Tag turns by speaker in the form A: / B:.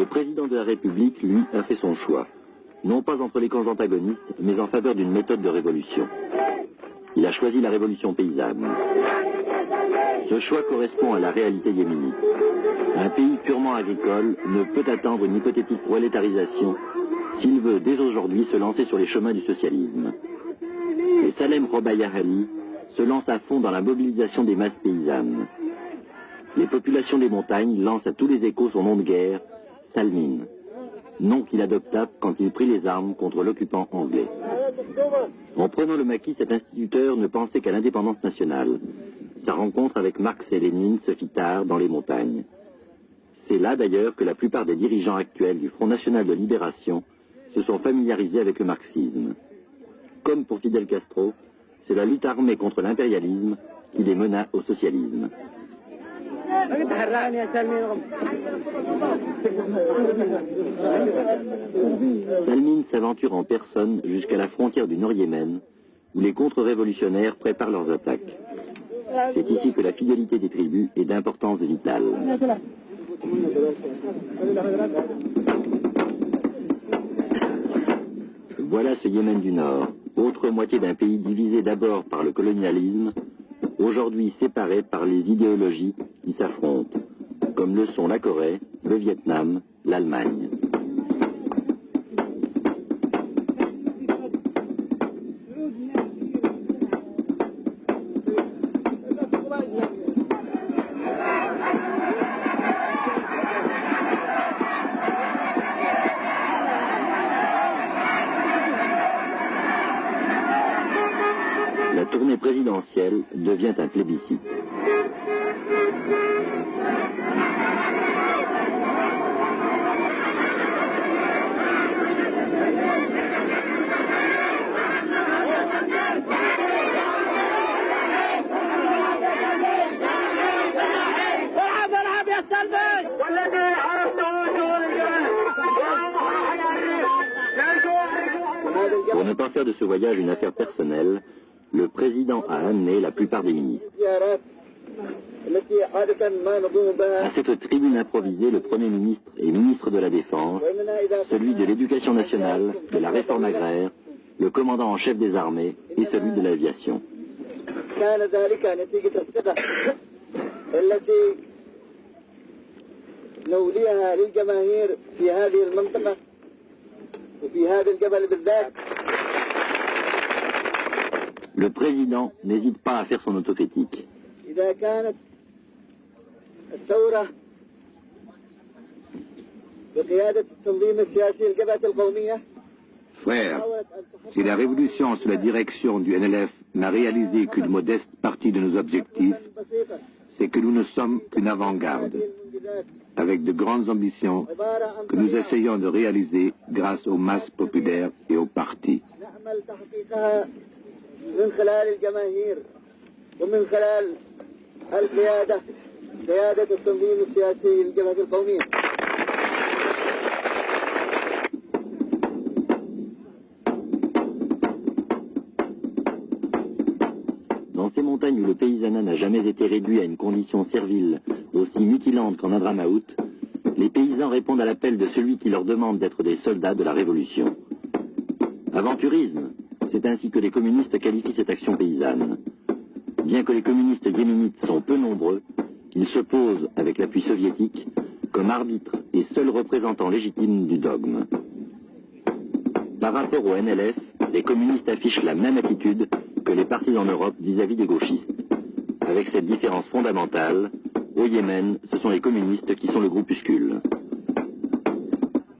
A: président de la République, lui, a fait son choix. Non pas entre les camps antagonistes, mais en faveur d'une méthode de révolution. Il a choisi la révolution paysanne. Ce choix correspond à la réalité yéménite. Un pays purement agricole ne peut attendre une hypothétique prolétarisation s'il veut dès aujourd'hui se lancer sur les chemins du socialisme. Et Salem Robaya Ali se lance à fond dans la mobilisation des masses paysannes. Les populations des montagnes lancent à tous les échos son nom de guerre, Salmin, nom qu'il adopta quand il prit les armes contre l'occupant anglais. En prenant le maquis, cet instituteur ne pensait qu'à l'indépendance nationale. Sa rencontre avec Marx et Lénine se fit tard dans les montagnes. C'est là d'ailleurs que la plupart des dirigeants actuels du Front National de Libération se sont familiarisés avec le marxisme. Comme pour Fidel Castro, c'est la lutte armée contre l'impérialisme qui les mena au socialisme. Salmin s'aventure en personne jusqu'à la frontière du Nord-Yémen, où les contre-révolutionnaires préparent leurs attaques. C'est ici que la fidélité des tribus est d'importance vitale. Voilà ce Yémen du Nord, autre moitié d'un pays divisé d'abord par le colonialisme, aujourd'hui séparé par les idéologies qui s'affrontent, comme le sont la Corée, le Vietnam, l'Allemagne. La tournée présidentielle devient un plébiscite. Pour ne pas faire de ce voyage une affaire personnelle, le président a amené la plupart des ministres. À cette tribune improvisée, le Premier ministre et ministre de la Défense, celui de l'Éducation nationale, de la réforme agraire, le commandant en chef des armées et celui de l'aviation. Le président n'hésite pas à faire son autocritique.
B: Frères, si la révolution sous la direction du NLF n'a réalisé qu'une modeste partie de nos objectifs, c'est que nous ne sommes qu'une avant-garde, avec de grandes ambitions que nous essayons de réaliser grâce aux masses populaires et aux partis. من خلال الجماهير ومن خلال قيادة التنظيم السياسي للجبهة القومية.
A: Dans ces montagnes où le paysanat n'a jamais été réduit à une condition servile aussi mutilante qu'en Hadramaout, les paysans répondent à l'appel de celui qui leur demande d'être des soldats de la révolution. Aventurisme, c'est ainsi que les communistes qualifient cette action paysanne. Bien que les communistes yéménites sont peu nombreux, ils se posent avec l'appui soviétique comme arbitres et seuls représentants légitimes du dogme. Par rapport au NLF, les communistes affichent la même attitude que les partis en Europe vis-à-vis des gauchistes. Avec cette différence fondamentale, au Yémen, ce sont les communistes qui sont le groupuscule.